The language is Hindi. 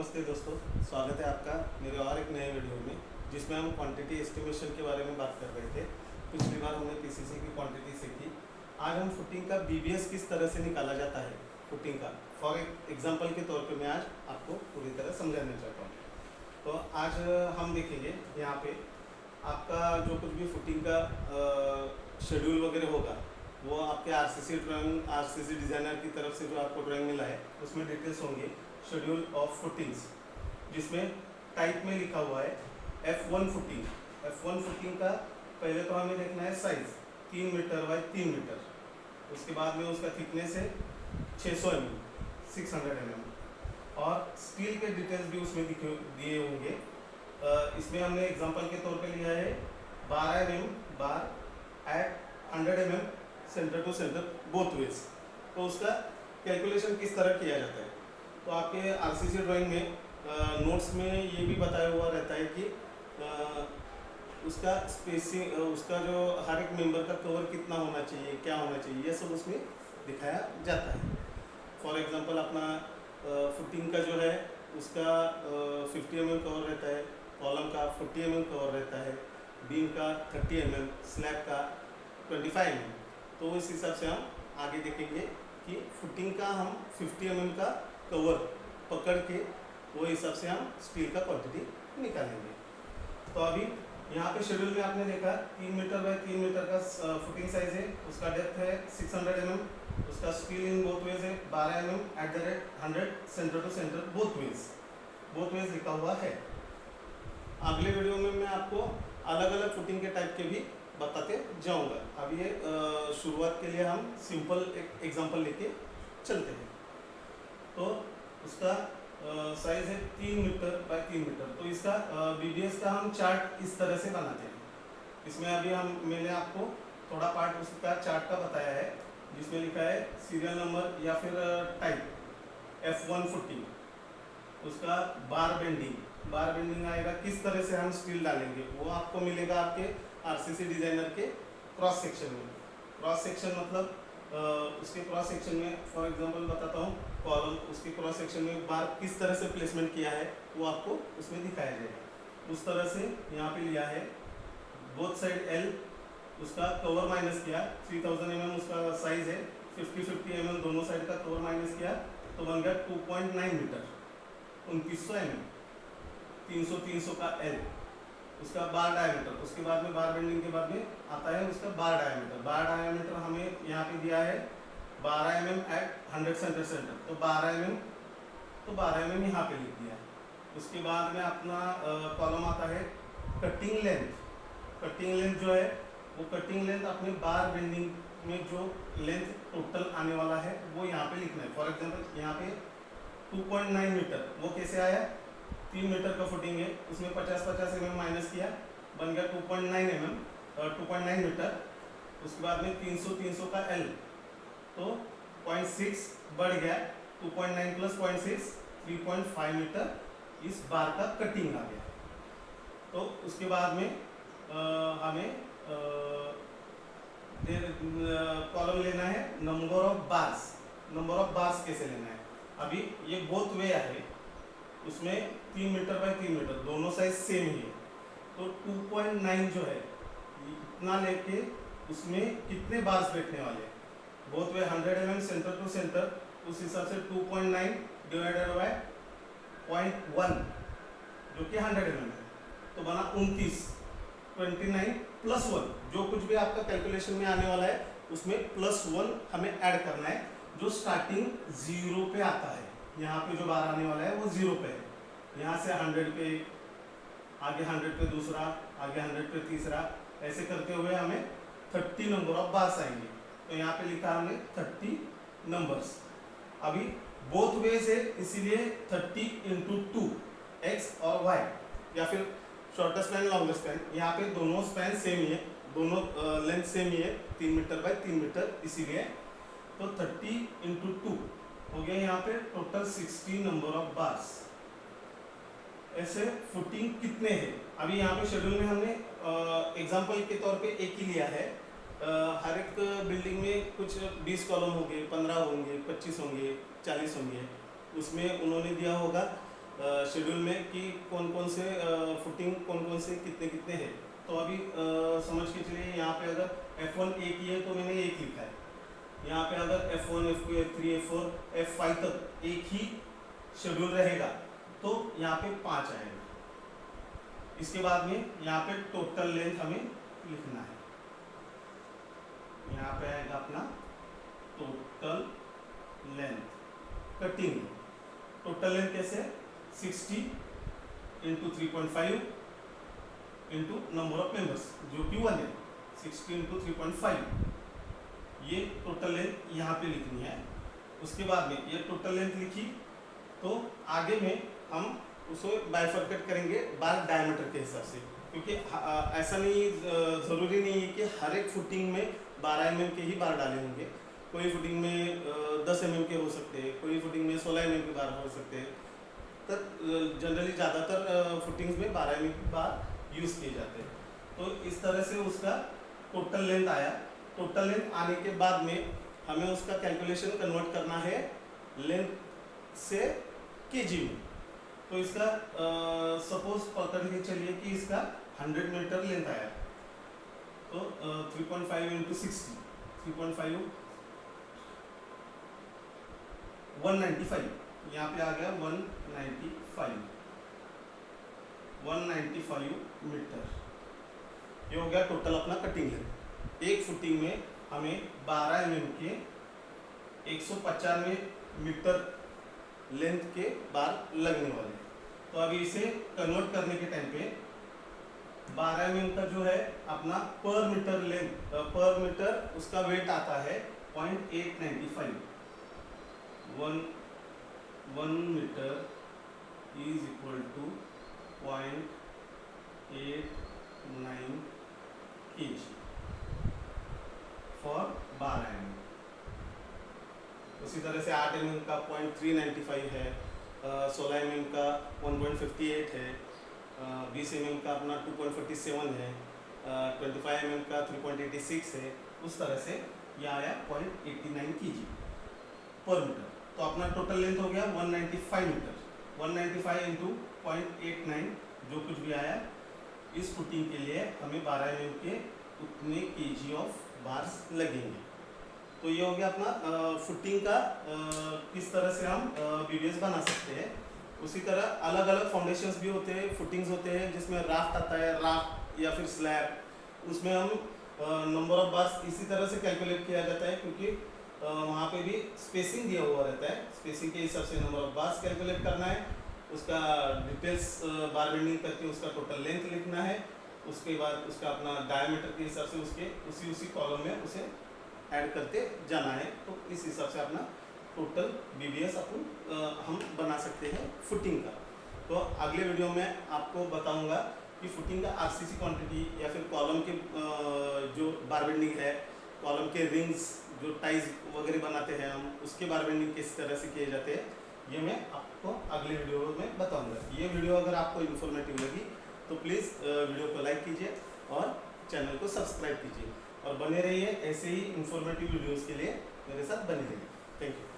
नमस्ते दोस्तों, स्वागत है आपका मेरे और एक नए वीडियो में जिसमें हम क्वांटिटी एस्टिमेशन के बारे में बात कर रहे थे। पिछली बार हमने पीसीसी की क्वांटिटी सीखी। आज हम फुटिंग का बीबीएस किस तरह से निकाला जाता है फुटिंग का, फॉर एग्जांपल के तौर पे मैं आज आपको पूरी तरह समझाना चाहता हूँ। तो आज हम देखेंगे यहाँ पे आपका जो कुछ भी फुटिंग का शेड्यूल वगैरह होगा वो आपके आरसीसी ड्राइंग, आरसीसी डिज़ाइनर की तरफ से जो आपको ड्राइंग मिला है उसमें डिटेल्स होंगे शेड्यूल ऑफ फुटिंग्स, जिसमें टाइप में लिखा हुआ है F1 फुटिंग। F1 फुटिंग का पहले तो हमें देखना है साइज 3 मीटर बाय 3 मीटर, उसके बाद में उसका थिकनेस है 600 mm 600 mm और स्टील के डिटेल्स भी उसमें दिए होंगे। इसमें हमने एग्जांपल के तौर पे लिया है 12 mm bar at 100 mm centre to centre both ways. तो उसका कैलकुलेशन किस तरह किया जाता है, तो आपके आरसीसी ड्राइंग में नोट्स में ये भी बताया हुआ रहता है कि उसका स्पेसिंग, उसका जो हर एक मेंबर का कवर कितना होना चाहिए, क्या होना चाहिए, ये सब उसमें दिखाया जाता है। फॉर एग्जांपल अपना फुटिंग का जो है उसका 50 mm कवर रहता है, कॉलम का 40 mm कवर रहता है, बीम का 30 mm, स्लैब का 25 mm। तो इस हिसाब से हम आगे देखेंगे कि फुटिंग का हम 50 mm का कवर पकड़ के वो हिसाब से हम स्टील का क्वांटिटी निकालेंगे। तो अभी यहाँ पे शेड्यूल में आपने देखा 3 मीटर बाय 3 मीटर का फुटिंग साइज है, उसका डेप्थ है 600 mm, उसका स्टील इन बोथ वेज है 12 mm at the rate 100 centre to centre both ways लिखा हुआ है। अगले वीडियो में मैं आपको अलग अलग फुटिंग के टाइप के भी बताते जाऊंगा। अब ये शुरुआत के लिए हम सिंपल एक एग्जांपल लेके चलते हैं। तो उसका साइज है 3 मीटर बाय 3 मीटर। तो इसका बीबीएस का हम चार्ट इस तरह से बनाते हैं। इसमें अभी मैंने आपको थोड़ा पार्ट उसका चार्ट का बताया है, जिसमें लिखा है सीरियल नंबर या फिर टाइप F1 फुटिंग, उसका बार बेंडिंग आएगा, किस तरह से हम स्टील डालेंगे वो आपको मिलेगा आपके आरसीसी डिजाइनर के क्रॉस सेक्शन में। क्रॉस सेक्शन मतलब उसके क्रॉस सेक्शन में फॉर एग्जांपल बताता हूँ, कॉलम उसके क्रॉस सेक्शन में बार किस तरह से प्लेसमेंट किया है वो आपको उसमें दिखाया जाएगा। उस तरह से यहाँ पे लिया है बोथ साइड L, उसका कवर माइनस किया 3000 mm उसका साइज है, 50 mm दोनों साइड का कवर माइनस किया तो बन गया 2.9 मीटर 2900 mm, 300 का L, उसका बार डायमीटर। उसके बाद में बार बेंडिंग के बाद में आता है उसका बार डायमीटर हमें यहाँ पे दिया है 12 mm एट 100 सेंटर, तो 12 mm यहाँ पे लिख दिया। उसके बाद में अपना कॉलम आता है कटिंग लेंथ जो है वो कटिंग लेंथ अपने बार बेंडिंग में जो लेंथ टोटल आने वाला है वो यहाँ पे लिखना है। फॉर एग्जांपल यहाँ पे 2.9 मीटर वो कैसे आया, 3 मीटर का फुटिंग है, उसमें 50 mm माइनस किया, बन गया 2.9 मीटर। उसके बाद में 300 का L, तो 0.6 बढ़ गया, 2.9 प्लस 0.6 3.5 मीटर इस बार का कटिंग आ गया। तो उसके बाद में हमें कॉलम लेना है नंबर ऑफ बार्स कैसे लेना है। अभी ये बोथ वे है, उसमें 3 मीटर बाय 3 मीटर दोनों साइज सेम ही है, तो 2.9 जो है इतना लेके उसमें कितने बार्स बैठने वाले, both way 100 mm centre to centre, उस हिसाब से 2.9 डिवाइडेड बाय 0.1 जो कि 100 mm है, तो बना 29 प्लस 1, जो कुछ भी आपका कैलकुलेशन में आने वाला है उसमें प्लस 1 हमें ऐड करना है, जो स्टार्टिंग 0 पे आता है। यहाँ पे जो बार आने वाला है वो 0 पे है, यहाँ से 100 पे, आगे 100 पे दूसरा, आगे 100 पे तीसरा, ऐसे करते हुए हमें 30 नंबर ऑफ बार्स आएंगे। तो यहाँ पे लिखा हमने 30 नंबर्स। अभी बोथ वेज है इसीलिए 30 into 2 x और y, या फिर शॉर्टेस्ट स्पैन लॉन्गेस्ट स्पैन, यहाँ पे दोनों स्पैन सेम ही है, दोनों लेंथ सेम ही है 3 मीटर बाय 3 मीटर, इसीलिए तो 30 into 2 हो गया यहाँ पे टोटल 60 नंबर ऑफ बार्स। ऐसे फुटिंग कितने हैं, अभी यहाँ पे शेड्यूल में हमने एग्जांपल के तौर पे एक ही लिया है। हर एक बिल्डिंग में कुछ 20 कॉलम होंगे, 15 होंगे, 25 होंगे, 40 होंगे, उसमें उन्होंने दिया होगा शेड्यूल में कि कौन कौन से फुटिंग कौन कौन से कितने कितने हैं। तो अभी समझ के चलिए, यहाँ पे अगर F1 एक ही है तो मैंने एक लिखा है। यहाँ पे अगर F1, F2, F3, F4, F5 तक एक ही शेड्यूल रहेगा तो यहाँ पे 5 आएगा। इसके बाद में यहाँ पे टोटल लेंथ हमें लिखना है। यहाँ पे आएगा अपना total length cutting. Total length कैसे? 60 into 3.5 into number of members जो कि 1 है। 60 इंटू 3.5 ये टोटल लेंथ यहाँ पे लिखनी है। उसके बाद में ये टोटल लेंथ लिखी तो आगे में हम उसको बाइफरकेट करेंगे बार डायमीटर के हिसाब से, क्योंकि ऐसा नहीं ज़रूरी नहीं है कि हर एक फुटिंग में 12 mm के ही बार डाले होंगे। कोई फुटिंग में 10 mm के हो सकते हैं, कोई फुटिंग में 16 mm के बार हो सकते हैं। तो जनरली ज़्यादातर फुटिंग्स में 12 mm के बार यूज़ किए जाते हैं। तो इस तरह से उसका टोटल लेंथ आया। टोटल लेंथ आने के बाद में हमें उसका कैलकुलेशन कन्वर्ट करना है लेंथ से केजी में। तो इसका सपोज पकड़ के चलिए कि इसका 100 मीटर लेंथ आया, तो 3.5 इंटू 60, 3.5 195, यहाँ पे आ गया 195 मीटर। ये हो गया टोटल अपना कटिंग लेंथ। एक फुटिंग में हमें 12 mm के 195 मीटर लेंथ के बार लगने वाले। तो अभी इसे कन्वर्ट करने के टाइम पे 12 mm का जो है अपना per metre length, per metre उसका वेट आता है 0.895। 1 metre is equal to 0.89 kg for 12 mm। उसी तरह से 8 mm का 0.395 है, 16 mm का 1.58 है, 20 mm का अपना 2.47 है, 25 mm का 3.86 है। उस तरह से यह आया 0.89 kg पर मीटर। तो अपना टोटल लेंथ हो गया 195 मीटर। 195 इंटू 0.89 जो कुछ भी आया, इस फुटिंग के लिए हमें 12 mm के उतने kg ऑफ बार्स लगेंगे। तो ये हो गया अपना फुटिंग का किस तरह से हम बीबीएस बना सकते हैं। उसी तरह अलग अलग फाउंडेशंस भी होते हैं, फुटिंग्स होते हैं जिसमें राफ्ट आता है, राफ्ट या फिर स्लैब। उसमें हम नंबर ऑफ बार्स इसी तरह से कैलकुलेट किया जाता है, क्योंकि वहाँ पे भी स्पेसिंग दिया हुआ रहता है। स्पेसिंग के हिसाब से नंबर ऑफ बार्स कैलकुलेट करना है, उसका डिटेल्स बार बेंडिंग करके उसका टोटल लेंथ लिखना है। उसके बाद उसका अपना डायमीटर के हिसाब से उसके उसी कॉलम में उसे ऐड करते जाना है। तो इस हिसाब से अपना टोटल बीबीएस हम बना सकते हैं फुटिंग का। तो अगले वीडियो में आपको बताऊंगा कि फुटिंग का आरसीसी क्वांटिटी या फिर कॉलम के जो बार बेंडिंग है, कॉलम के रिंग्स जो टाइज वगैरह बनाते हैं हम, उसके बार बेंडिंग किस तरह से किए जाते हैं, ये मैं आपको अगले वीडियो में बताऊंगा। ये वीडियो अगर आपको इन्फॉर्मेटिव लगी तो प्लीज़ वीडियो को लाइक कीजिए और चैनल को सब्सक्राइब कीजिए और बने रहिए ऐसे ही इंफॉर्मेटिव वीडियोस के लिए मेरे साथ बने रहिए। Thank you.